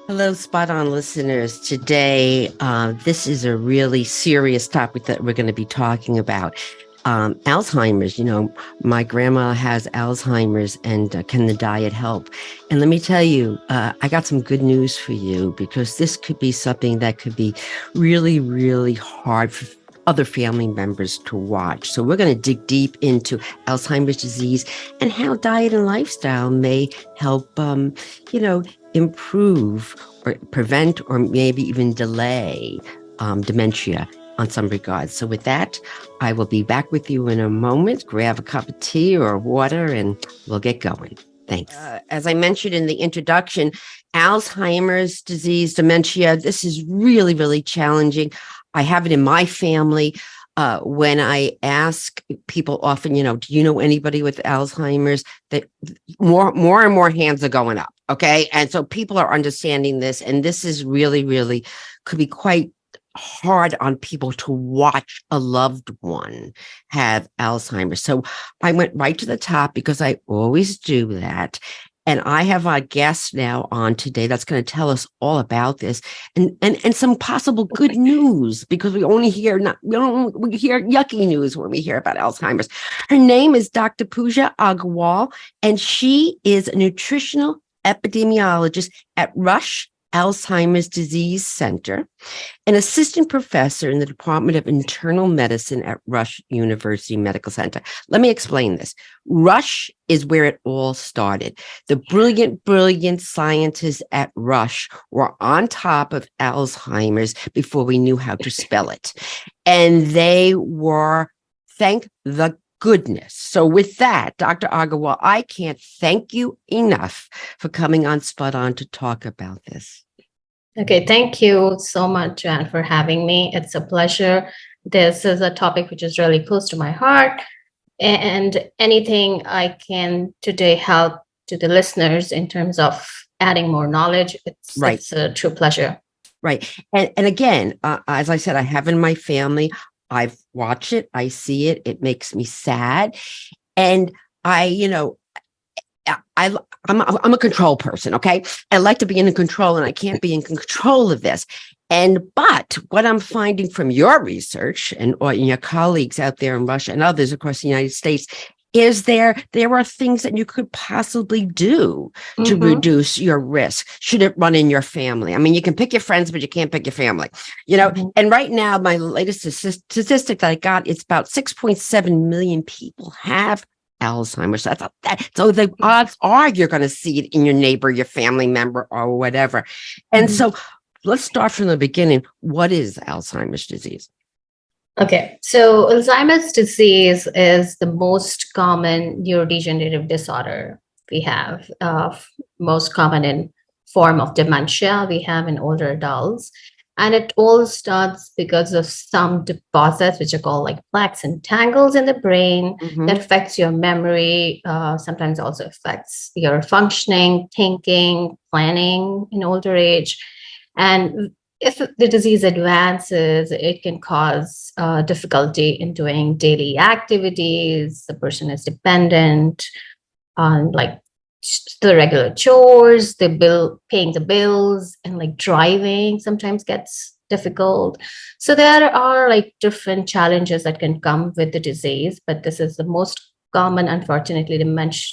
Hello, Spot On listeners. Today, this is a really serious topic that we're going to be talking about. Alzheimer's. My grandma has Alzheimer's, and can the diet help? And let me tell you, I got some good news for you because this could be something that could be really, really hard for other family members to watch. So we're going to dig deep into Alzheimer's disease and how diet and lifestyle may help, you know, improve or prevent or maybe even delay dementia on some regards. So with that, I will be back with you in a moment. Grab a cup of tea or water and we'll get going. Thanks. As I mentioned in the introduction, Alzheimer's disease, dementia, this is really, really challenging. I have it in my family. When I ask people often, do you know anybody with Alzheimer's? That more and more hands are going up. Okay. And so people are understanding this. And this is really, really could be quite hard on people to watch a loved one have Alzheimer's. So I went right to the top because I always do that. And I have our guest now on today that's going to tell us all about this and some possible good news because we hear yucky news when we hear about Alzheimer's. Her name is Dr. Pooja Agarwal, and she is a nutritional epidemiologist at Rush Alzheimer's Disease Center, an assistant professor in the Department of Internal Medicine at Rush University Medical Center. Let me explain this. Rush is where it all started. The brilliant scientists at Rush were on top of Alzheimer's before we knew how to spell it. And they were, thank the goodness. So with that, Dr. Agarwal, I can't thank you enough for coming on Spot On to talk about this. Okay, thank you so much, Joanne, for having me. It's a pleasure. This is a topic which is really close to my heart, and anything I can today help to the listeners in terms of adding more knowledge, it's a true pleasure. Right. And again, as I said, I have in my family, I've watched it, I see it, it makes me sad. And I'm a control person, okay? I like to be in control, and I can't be in control of this. But what I'm finding from your research and your colleagues out there in Russia and others across the United States is there are things that you could possibly do to reduce your risk should it run in your family. I mean, you can pick your friends, but you can't pick your family, And right now, my latest statistic that I got, it's about 6.7 million people have Alzheimer's. So the odds are you're going to see it in your neighbor, your family member, or whatever. And so let's start from the beginning. What is Alzheimer's disease? Okay, so Alzheimer's disease is the most common neurodegenerative disorder we have, most common in form of dementia we have in older adults. And it all starts because of some deposits, which are called like plaques and tangles in the brain that affects your memory, sometimes also affects your functioning, thinking, planning in older age. And if the disease advances, it can cause difficulty in doing daily activities. The person is dependent on like the regular chores, paying the bills, and like driving sometimes gets difficult. So there are like different challenges that can come with the disease, but this is the most common, unfortunately,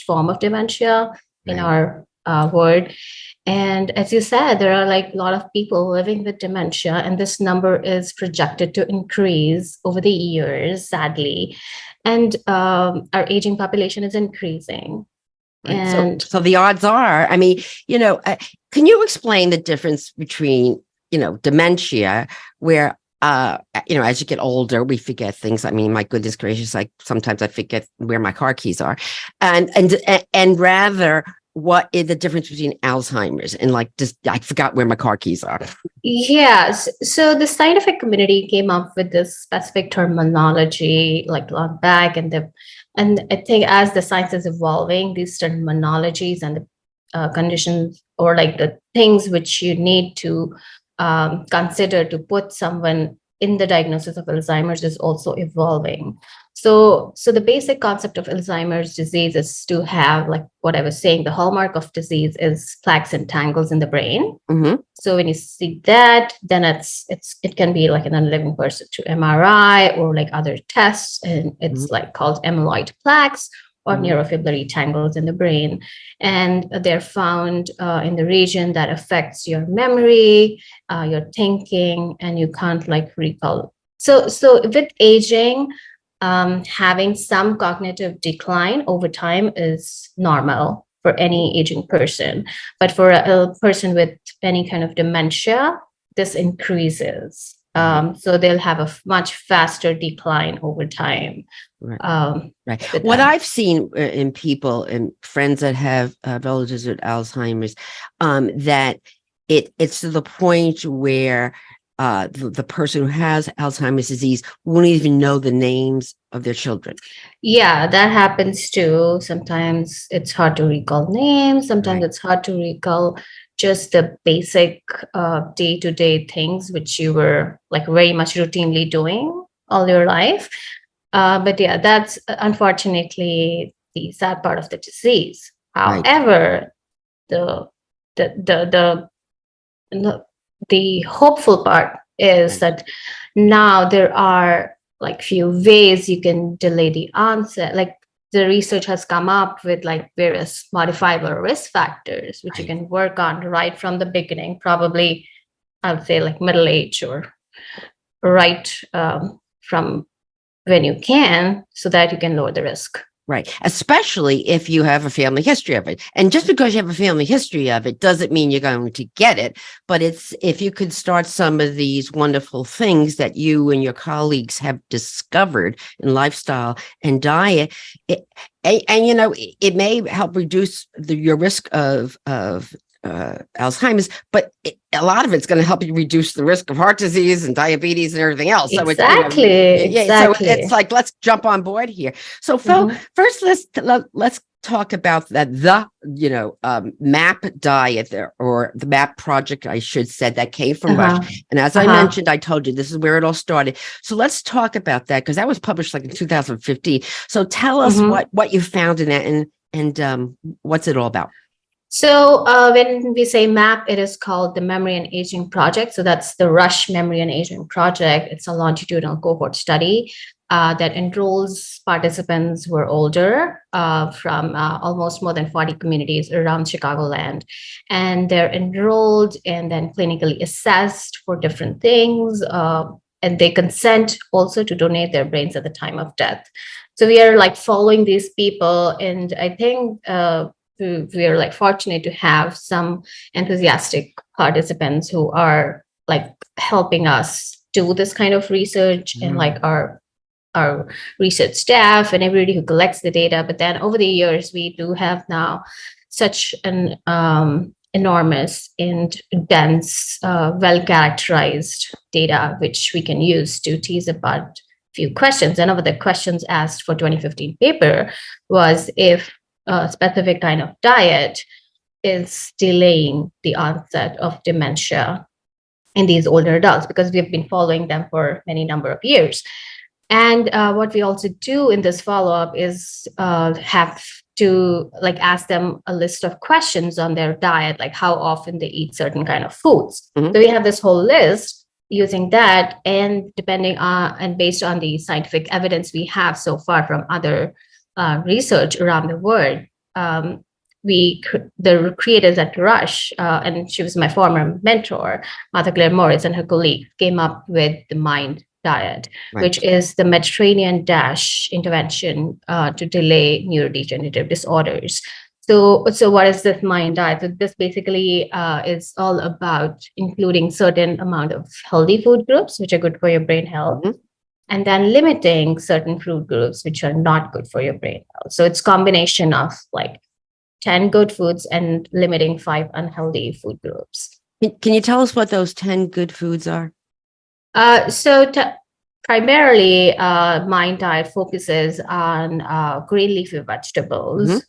form of dementia in our world. And as you said, there are like a lot of people living with dementia, and this number is projected to increase over the years, sadly. And our aging population is increasing. Right. And so the odds are, I mean, can you explain the difference between, dementia, where, as you get older, we forget things. I mean, my goodness gracious, like sometimes I forget where my car keys are, and rather, what is the difference between Alzheimer's and I forgot where my car keys are? Yes. So the scientific community came up with this specific terminology like long back, and I think as the science is evolving, these terminologies and the conditions or like the things which you need to consider to put someone in the diagnosis of Alzheimer's is also evolving. So the basic concept of Alzheimer's disease is to have, like what I was saying, the hallmark of disease is plaques and tangles in the brain. Mm-hmm. So when you see that, then it can be like an unliving person to MRI or like other tests, and it's like called amyloid plaques or neurofibrillary tangles in the brain, and they're found in the region that affects your memory, your thinking, and you can't like recall. So with aging, having some cognitive decline over time is normal for any aging person. But for a person with any kind of dementia, this increases. So they'll have a much faster decline over time. Right. Right. What I've seen in people and friends that have relatives with Alzheimer's, that it's to the point where the person who has Alzheimer's disease won't even know the names of their children. Yeah, that happens too. Sometimes it's hard to recall names. Sometimes Right. it's hard to recall just the basic day-to-day things which you were like very much routinely doing all your life. But yeah, that's unfortunately the sad part of the disease. Right. However, the the the the hopeful part is that now there are like few ways you can delay the onset. Like the research has come up with like various modifiable risk factors which you can work on right from the beginning, probably I would say like middle age or right from when you can, so that you can lower the risk. Right. Especially if you have a family history of it. And just because you have a family history of it doesn't mean you're going to get it. But it's if you could start some of these wonderful things that you and your colleagues have discovered in lifestyle and diet, and you know, it may help reduce your risk of Alzheimer's, but a lot of it's going to help you reduce the risk of heart disease and diabetes and everything else. So Exactly. So it's like, let's jump on board here. So Phil, first let's talk about the MAP diet or the MAP project, I should say, that came from Rush. And as I mentioned, I told you this is where it all started. So let's talk about that because that was published like in 2015. So tell us what you found in that and what's it all about. So when we say MAP, it is called the Memory and Aging Project. So that's the Rush Memory and Aging Project. It's a longitudinal cohort study that enrolls participants who are older from almost more than 40 communities around Chicagoland. And they're enrolled and then clinically assessed for different things. And they consent also to donate their brains at the time of death. So we are like following these people. And I think we are like fortunate to have some enthusiastic participants who are like helping us do this kind of research, and like our research staff and everybody who collects the data. But then over the years, we do have now such an enormous and dense, well-characterized data, which we can use to tease apart a few questions. And over the questions asked for 2015 paper was if a specific kind of diet is delaying the onset of dementia in these older adults, because we've been following them for many number of years. And what we also do in this follow-up is have to like ask them a list of questions on their diet, like how often they eat certain kind of foods. So we have this whole list using that, and depending on and based on the scientific evidence we have so far from other research around the world, the creators at Rush, and she was my former mentor, Martha Claire Morris, and her colleague came up with the MIND diet, which is the Mediterranean DASH intervention to delay neurodegenerative disorders. So what is this MIND diet? So this basically is all about including certain amount of healthy food groups, which are good for your brain health, and then limiting certain food groups which are not good for your brain health. So it's a combination of like 10 good foods and limiting 5 unhealthy food groups. Can you tell us what those 10 good foods are? Primarily, MIND diet focuses on green leafy vegetables,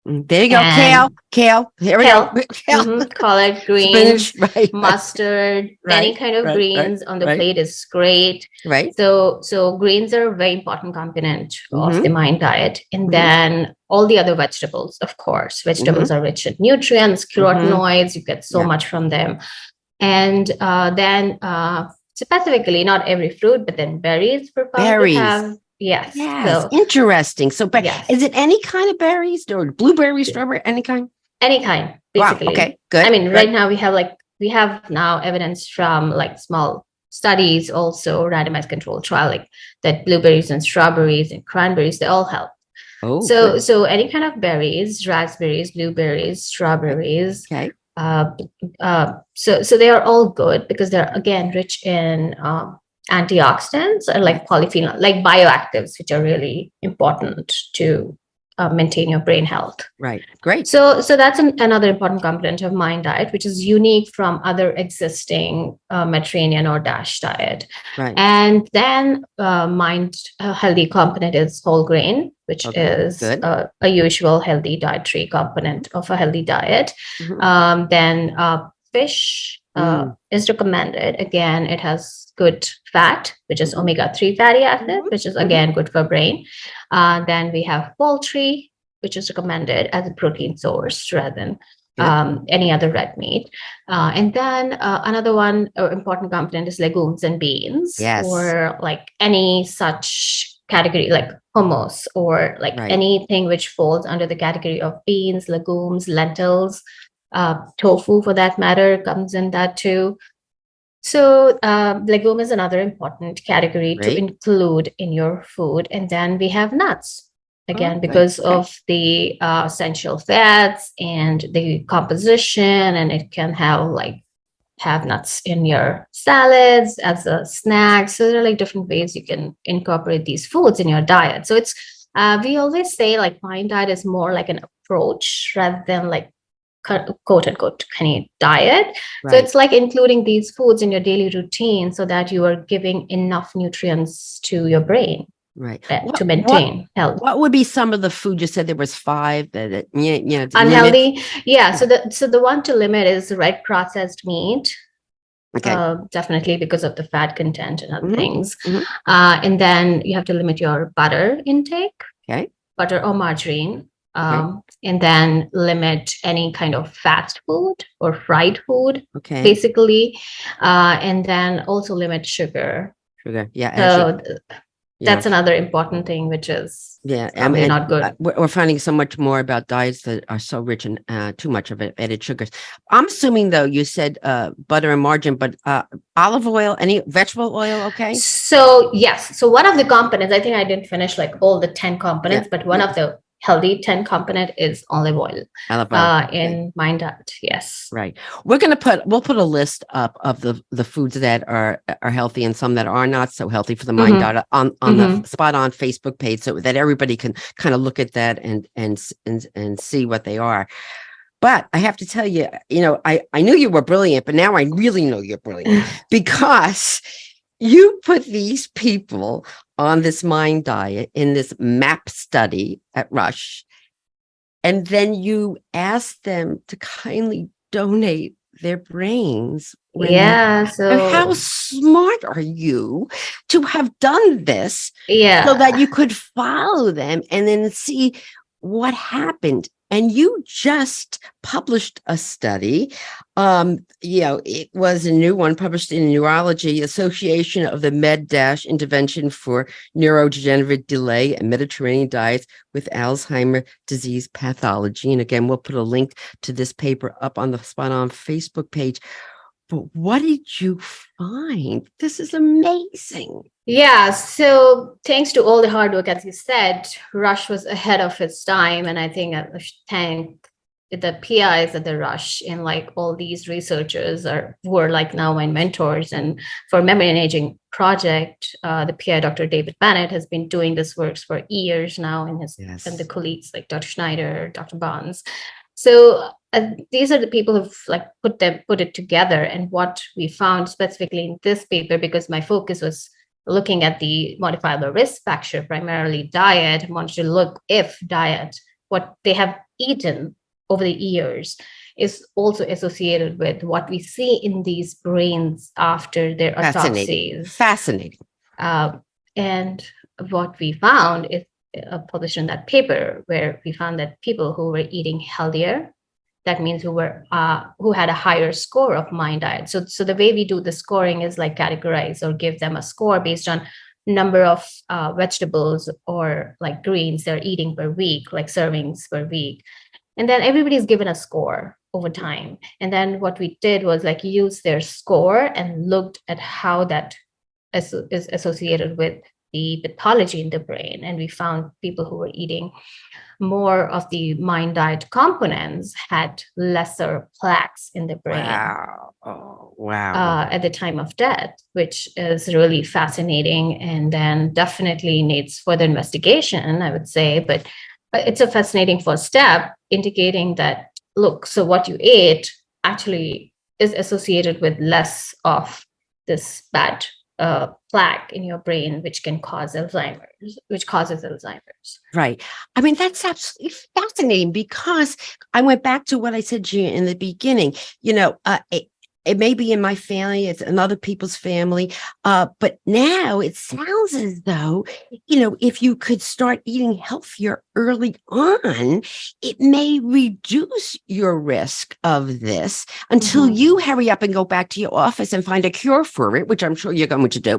There you go. Kale, And kale. Here we go. kale, Kale, collard spinach. greens, Right, mustard, any right, kind of right, right, greens on the right, plate is great. right. So greens are a very important component of the Mm-hmm. mind diet. And Mm-hmm. then all the other vegetables, of course. Vegetables Mm-hmm. are rich in nutrients, Mm-hmm. carotenoids, you get so Yeah. much from them. And then specifically, not every fruit, but then berries were found to Berries. have, yes. Yes. So, Interesting. So, yes, is it any kind of berries or blueberry, strawberry, any kind? any kind, Wow. basically. Okay. I Good. mean, Good. right now we have now evidence from like small studies, also randomized controlled trial, like that blueberries and strawberries and cranberries, they all help. Oh, good. So any kind of berries, raspberries, blueberries, Okay. strawberries, Okay. uh, so they are all good because they're again rich in antioxidants and Right. like polyphenol, like bioactives, which are really important to maintain your brain health. Right. Great. So that's another important component of mind diet, which is unique from other existing Mediterranean or DASH diet. Right. And then mind healthy component is whole grain, which Okay. is Good. a usual healthy dietary component of a healthy diet. Mm-hmm. Then fish Mm. is recommended. Again, it has good fat, which is Mm-hmm. omega-3 fatty acid, Mm-hmm. which is Mm-hmm. again good for brain. Then we have poultry, which is recommended as a protein source rather than Good. any other red meat. And then another one important component is legumes and beans, Yes. or like any such category like hummus, or like Right. anything which falls under the category of beans, legumes, lentils, tofu for that matter comes in that too. So, legume is another important category to Great. include in your food. And then we have nuts, Oh, again, good. because Okay. of the essential fats and the composition, and it can have nuts in your salads as a snack. So there are like different ways you can incorporate these foods in your diet. So it's we always say like mind diet is more like an approach rather than like quote unquote kind of diet. So Right. it's like including these foods in your daily routine so that you are giving enough nutrients to your brain Right. to What maintain health. what would be some of the food you said there was five that to limit? Unhealthy, yeah. So the one to limit is red processed meat, Okay. definitely because of the fat content and other Mm-hmm. things. Mm-hmm. And then you have to limit your butter intake, Okay. butter or margarine. Okay. And then limit any kind of fast food or fried food, Okay. basically. And then also limit sugar. Sugar. Yeah. As you, So you know, that's another important thing, which is yeah. probably And not good. we're finding so much more about diets that are so rich in too much of it, added sugars. I'm assuming though, you said butter and margarine, but olive oil, any vegetable oil, okay? So yes, so one of the components, I think I didn't finish like all the 10 Yeah. components, but one Yeah. of the healthy 10 component is olive oil Olive oil. Okay. in mind diet. Yes. Right. We'll put a list up of the foods that are healthy and some that are not so healthy for the mind Mm-hmm. diet on the Mm-hmm. Spot On Facebook page so that everybody can kind of look at that and see what they are. But I have to tell you, I knew you were brilliant, but now I really know you're brilliant because you put these people on this mind diet in this MAP study at Rush. And then you ask them to kindly donate their brains Yeah. how So smart are you to have done this so that yeah. you could follow them and then see what happened? And you just published a study. It was a new one published in Neurology Association of the Med Dash Intervention for Neurodegenerative Delay and Mediterranean Diets with Alzheimer Disease Pathology. And again, we'll put a link to this paper up on the Spot On Facebook page. But what did you find? This is amazing. Yeah. So thanks to all the hard work, as you said, Rush was ahead of its time. And I think I should thank the PIs at the Rush and like all these researchers who are like now my mentors. And for Memory and Aging Project, the PI, Dr. David Bennett, has been doing this work for years now, and the Yes. colleagues like Dr. Schneider, Dr. Barnes. So these are the people who've like put it together. And what we found specifically in this paper, because my focus was looking at the modifiable risk factor, primarily diet, I wanted to look if diet what they have eaten over the years is also associated with what we see in these brains after their Fascinating. autopsies. Fascinating. Uh, and what we found is published in that paper, where we found that people who were eating healthier, that means who had a higher score of mind diet. So the way we do the scoring is like categorize or give them a score based on number of vegetables or like greens they're eating per week, like servings per week. And then everybody's given a score over time. And then what we did was like use their score and looked at how that is associated with the pathology in the brain. And we found people who were eating more of the mind diet components had lesser plaques in the brain. Wow. Oh, wow. At the time of death, which is really fascinating, and then definitely needs further investigation, I would say. But it's a fascinating first step, indicating that, look, so what you ate actually is associated with less of this bad plaque in your brain, which can cause Alzheimer's, which causes Alzheimer's. Right. I mean, that's absolutely fascinating, because I went back to what I said to you in the beginning. It may be in my family, it's in other people's family, but now it sounds as though, if you could start eating healthier early on, it may reduce your risk of this until you hurry up and go back to your office and find a cure for it, which I'm sure you're going to do.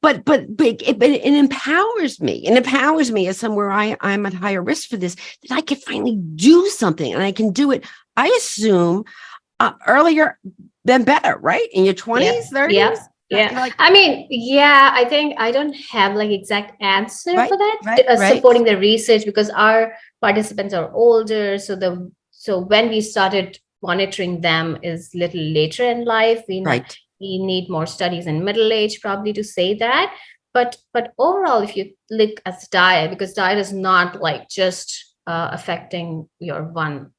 But it empowers me. It empowers me as somewhere I'm at higher risk for this, that I can finally do something, and I can do it, I assume, earlier than better, right? In your 20s, 30s? Yeah. I mean, I think I don't have like exact answer for that. Right. Supporting the research, because our participants are older. So when we started monitoring them is little later in life. We need more studies in middle age probably to say that. But overall, if you look at diet, because diet is not like just affecting your one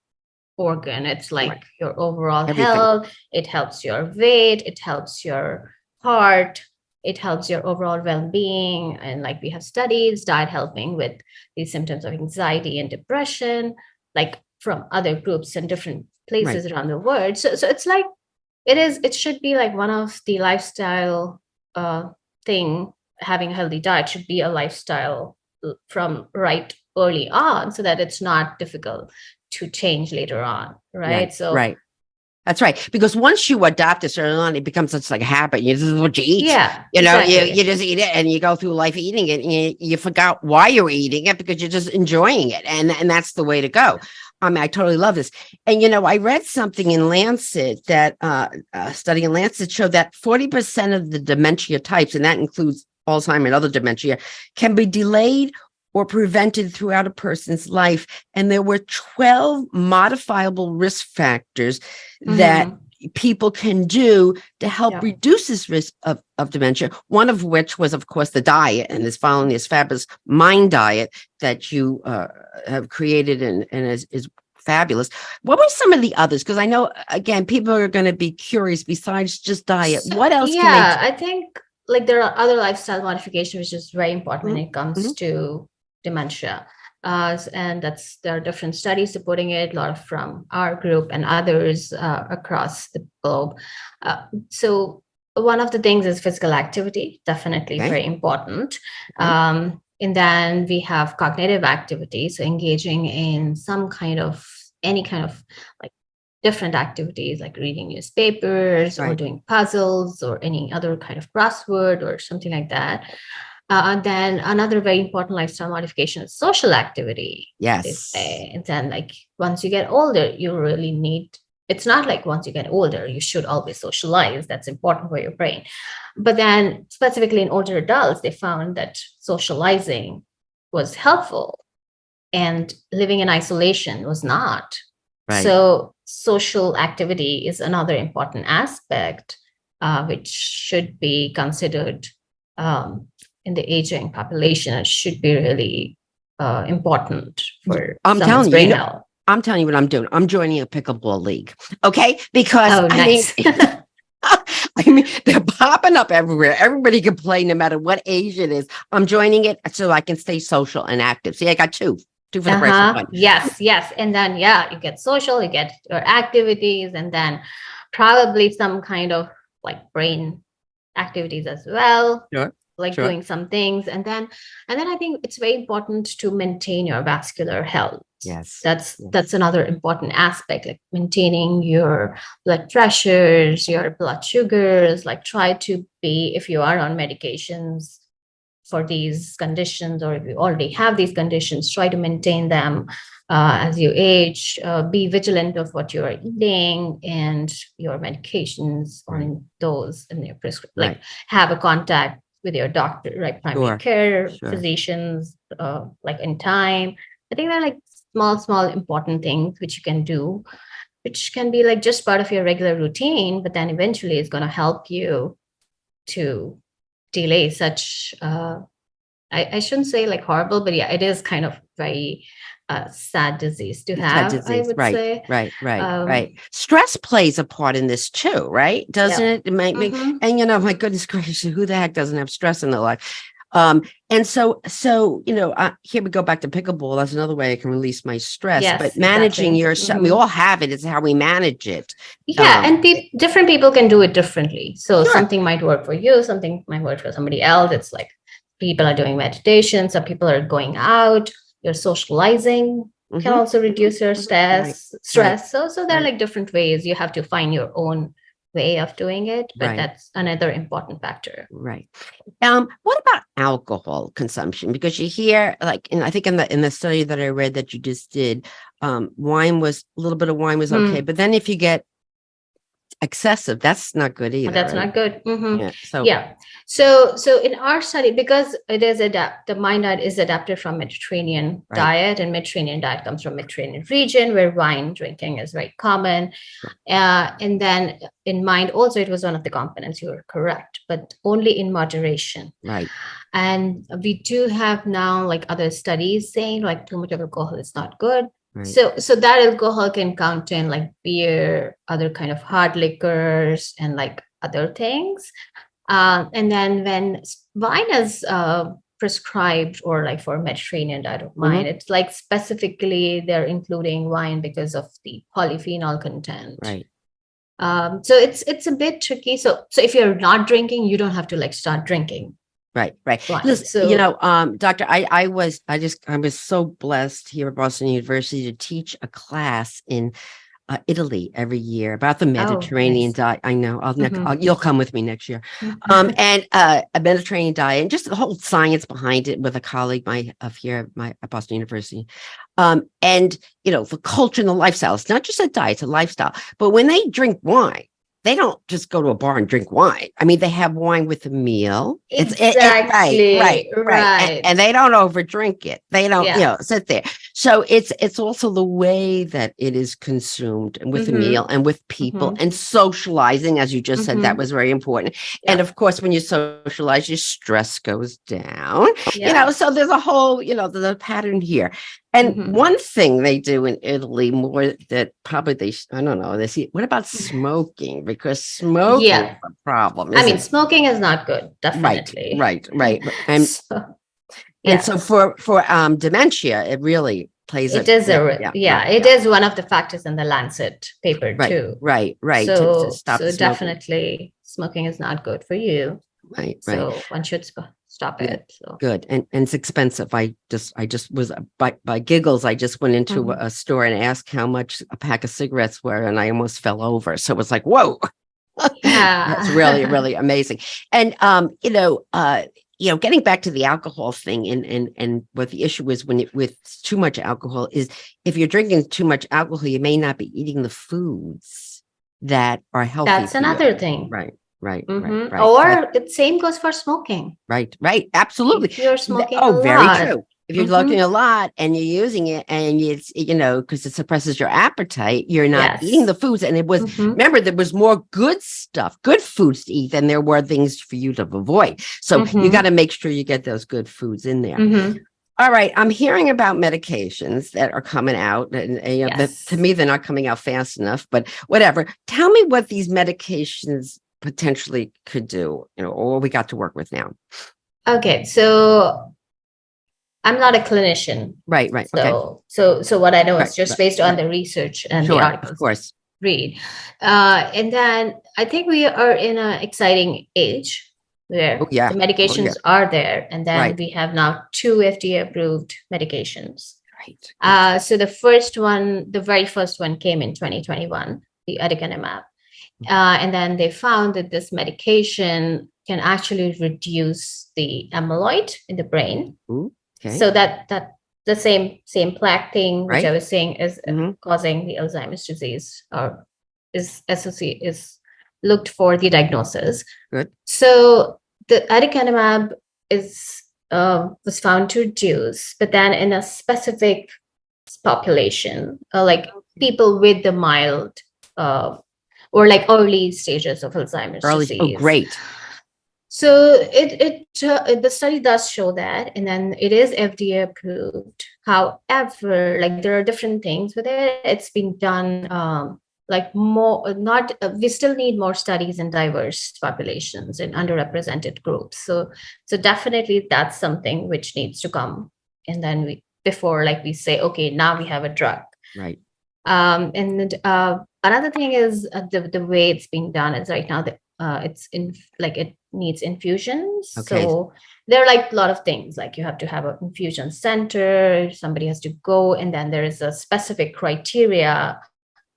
organ, it's like your overall health. It helps your weight, it helps your heart, it helps your overall well-being. And like we have studies, diet helping with these symptoms of anxiety and depression, like from other groups and different places around the world. So it's like it should be like one of the lifestyle thing. Having a healthy diet should be a lifestyle from right early on, so that it's not difficult to change later on, right? That's right. Because once you adopt this early on, it becomes just like a habit. This is what you eat. Yeah, you just eat it, and you go through life eating it, and you forgot why you're eating it because you're just enjoying it, and that's the way to go. I totally love this. And I read something in Lancet that a study in Lancet showed that 40% of the dementia types, and that includes Alzheimer and other dementia, can be delayed or prevented throughout a person's life. And there were 12 modifiable risk factors that people can do to help reduce this risk of dementia. One of which was, of course, the diet, and is following this fabulous mind diet that you have created and is fabulous. What were some of the others? Because I know, again, people are going to be curious besides just diet. What else can they do? I think like there are other lifestyle modifications, which is very important when it comes to dementia. And there are different studies supporting it, a lot from our group and others across the globe. So one of the things is physical activity, definitely very important. And then we have cognitive activity, so engaging in any kind of like different activities, like reading newspapers or doing puzzles or any other kind of crossword or something like that. And then another very important lifestyle modification is social activity. Yes. And then like once you get older, you really need, it's not like once you get older, you should always socialize. That's important for your brain. But then specifically in older adults, they found that socializing was helpful and living in isolation was not. So social activity is another important aspect, which should be considered in the aging population. It should be really important for someone's brain health. I'm telling you what I'm doing. I'm joining a pickleball league. Okay. Because nice. I mean, they're popping up everywhere. Everybody can play no matter what age it is. I'm joining it so I can stay social and active. See, I got two. two for the price of one. Yes. And then, yeah, you get social, you get your activities, and then probably some kind of like brain activities as well, Sure. like Sure. doing some things. And then I think it's very important to maintain your vascular health. Yes. That's another important aspect, like maintaining your blood pressures, your blood sugars, like try to be, if you are on medications for these conditions, or if you already have these conditions, try to maintain them as you age. Be vigilant of what you are eating and your medications on those in your prescription. Like have a contact with your doctor, right? Primary care physicians, like in time. I think they're like small important things which you can do, which can be like just part of your regular routine, but then eventually it's going to help you to delay such I shouldn't say like horrible, but yeah, it is kind of very sad disease to have, I would say. Right. Stress plays a part in this too, right? Doesn't it? It might make, and my goodness gracious, who the heck doesn't have stress in their life? And so here we go back to pickleball. That's another way I can release my stress. But managing your stress, we all have it. It's how we manage it. Yeah, and different people can do it differently. So something might work for you, something might work for somebody else. It's like people are doing meditation, some people are going out, you're socializing can also reduce your stress. So there are like different ways. You have to find your own way of doing it, but that's another important factor. Right. What about alcohol consumption? Because you hear, like, I think in the study that I read that you just did, wine was a little bit of wine was okay, but then if you get excessive, that's not good either. That's not good. Yeah. So in our study, because it is the mind diet is adapted from Mediterranean diet, and Mediterranean diet comes from Mediterranean region where wine drinking is very common. And then in mind also, it was one of the components. You were correct, but only in moderation. Right. And we do have now like other studies saying like too much of alcohol is not good. Right. So that alcohol can contain like beer, other kind of hard liquors, and like other things. And then when wine is prescribed, or like for Mediterranean diet of wine, it's like specifically they're including wine because of the polyphenol content. Right. So it's a bit tricky. So if you're not drinking, you don't have to like start drinking. Right. Listen, Doctor, I was so blessed here at Boston University to teach a class in Italy every year about the Mediterranean diet. I know you'll come with me next year. And a Mediterranean diet and just the whole science behind it with a colleague at Boston University. And the culture and the lifestyle. It's not just a diet, it's a lifestyle. But when they drink wine, they don't just go to a bar and drink wine. I mean, they have wine with a meal. Exactly. Right. And they don't overdrink it. They don't, sit there. So it's also the way that it is consumed with a meal and with people and socializing, as you just said, that was very important. Yeah. And of course, when you socialize, your stress goes down. So there's a whole, there's a pattern here. And one thing they do in Italy more that probably I don't know, what about smoking? Because smoking is a problem. I mean, smoking is not good, definitely. Right. And so for dementia, it really plays it is one of the factors in the Lancet paper too. Right. So, to stop so smoking. Definitely smoking is not good for you. Right. So one should stop it. So. Good. And it's expensive. I just was by giggles. I just went into a store and asked how much a pack of cigarettes were, and I almost fell over. So it was like, whoa, that's really, really amazing. And, getting back to the alcohol thing and what the issue is with too much alcohol is if you're drinking too much alcohol, you may not be eating the foods that are healthy. That's another thing. Right. Or the same goes for smoking. Right. Absolutely. If you're smoking very true. If you're smoking a lot and you're using it and it's, because it suppresses your appetite, you're not eating the foods. And it was, remember, there was more good stuff, good foods to eat than there were things for you to avoid. So you got to make sure you get those good foods in there. All right. I'm hearing about medications that are coming out. And to me, they're not coming out fast enough, but whatever. Tell me what these medications potentially could do, or we got to work with now. Okay, so I'm not a clinician. Right. Okay. So what I know Right. is just Right. based on Right. the research and the Sure. Of articles course. read. And then I think we are in an exciting age Oh where yeah. the Oh yeah. medications are there, and then Right. we have now two FDA approved medications. Right. Good. So the very first one came in 2021, the aducanumab. And then they found that this medication can actually reduce the amyloid in the brain. Ooh, okay. So that the same plaque thing, which I Right. was saying is Mm-hmm. causing the Alzheimer's disease, or is looked for the diagnosis. Good. So the aducanumab is was found to reduce, but then in a specific population, like people with the mild uh, or like early stages of Alzheimer's Early. Oh, disease. great. So the study does show that, and then it is FDA approved. However, like there are different things with it. It's been done like more not. We still need more studies in diverse populations and underrepresented groups. So definitely that's something which needs to come, and then we before like we say, okay, now we have a drug. Right. And another thing is the way it's being done is right now that it's in like it needs infusions. Okay. So there are like a lot of things like you have to have an infusion center, somebody has to go, and then there is a specific criteria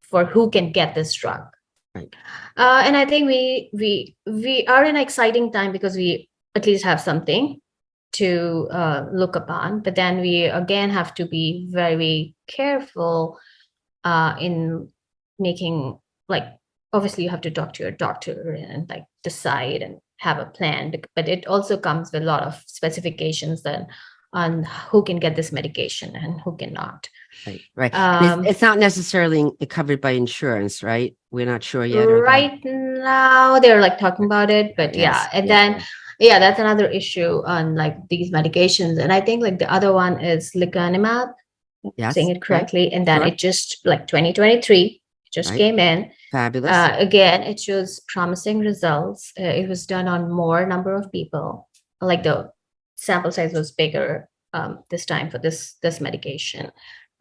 for who can get this drug. Right. And I think we are in an exciting time because we at least have something to look upon, but then we again have to be very careful in making like obviously you have to talk to your doctor and like decide and have a plan, but it also comes with a lot of specifications then on who can get this medication and who cannot. Right. It's not necessarily covered by insurance, right? We're not sure yet. Right now they're like talking about it, but Yes. and then that's another issue on like these medications. And I think like the other one is lecanemab, Yes. saying it correctly, and then Sure. it just like 2023 just Right. came in. Fabulous. Again, it shows promising results. It was done on more number of people. Like the sample size was bigger this time for this medication.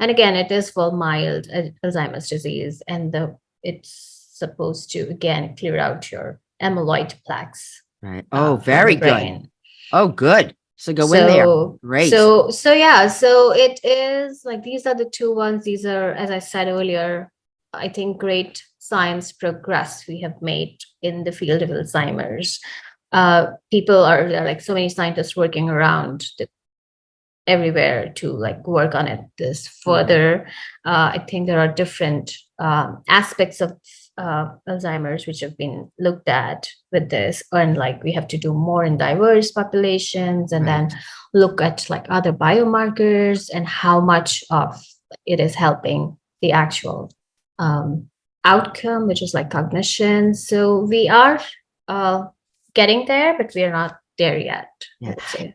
And again, it is for mild Alzheimer's disease, and it's supposed to again clear out your amyloid plaques. Right. Oh, from very the good. brain. Oh, good. So go in there. Great. So yeah, so it is like these are the two ones. These are, as I said earlier, I think great science progress we have made in the field of Alzheimer's. There are like so many scientists working around everywhere to like work on it this further. I think there are different aspects of Alzheimer's which have been looked at with this, and like we have to do more in diverse populations, and then look at like other biomarkers and how much of it is helping the actual outcome, which is like cognition. So we are getting there, but we are not there yet, I would say.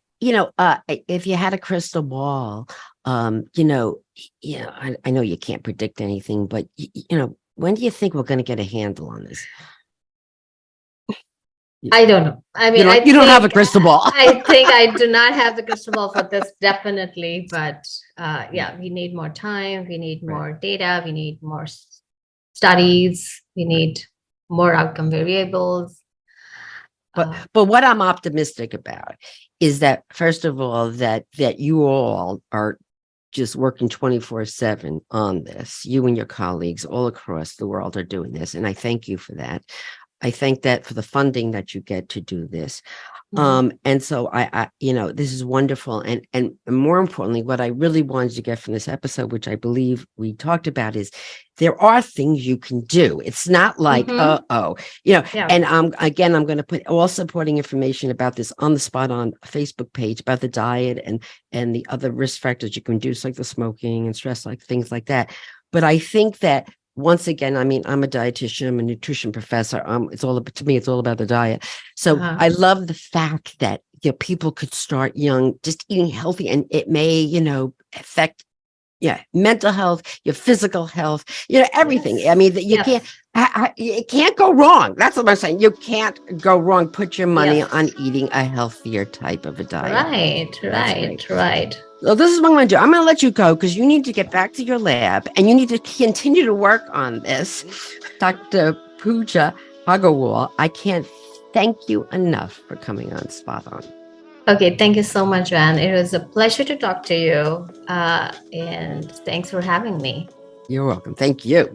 If you had a crystal ball, I know you can't predict anything, but when do you think we're going to get a handle on this? I don't know. I mean, you don't have a crystal ball. I think I do not have the crystal ball for this, definitely. But we need more time. We need more data. We need more studies. We need more outcome variables. But what I'm optimistic about is that, first of all, that you all are just working 24/7 on this. You and your colleagues all across the world are doing this, and I thank you for that. I thank that for the funding that you get to do this. And so I this is wonderful. And more importantly, what I really wanted to get from this episode, which I believe we talked about, is there are things you can do. It's not like, and I'm going to put all supporting information about this on the spot on a Facebook page about the diet and the other risk factors you can do, like the smoking and stress, like things like that. But I think that once again, I mean, I'm a dietitian, I'm a nutrition professor. It's all about the diet. So I love the fact that people could start young, just eating healthy, and it may, affect mental health, your physical health, everything. Yes. I mean, that you can't. It can't go wrong. That's what I'm saying. You can't go wrong. Put your money Yep. on eating a healthier type of a diet. Right, That's great. right, right. So this is what I'm going to do. I'm going to let you go because you need to get back to your lab and you need to continue to work on this. Dr. Pooja Agarwal, I can't thank you enough for coming on Spot On. Okay, thank you so much, Van. It was a pleasure to talk to you. And thanks for having me. You're welcome. Thank you.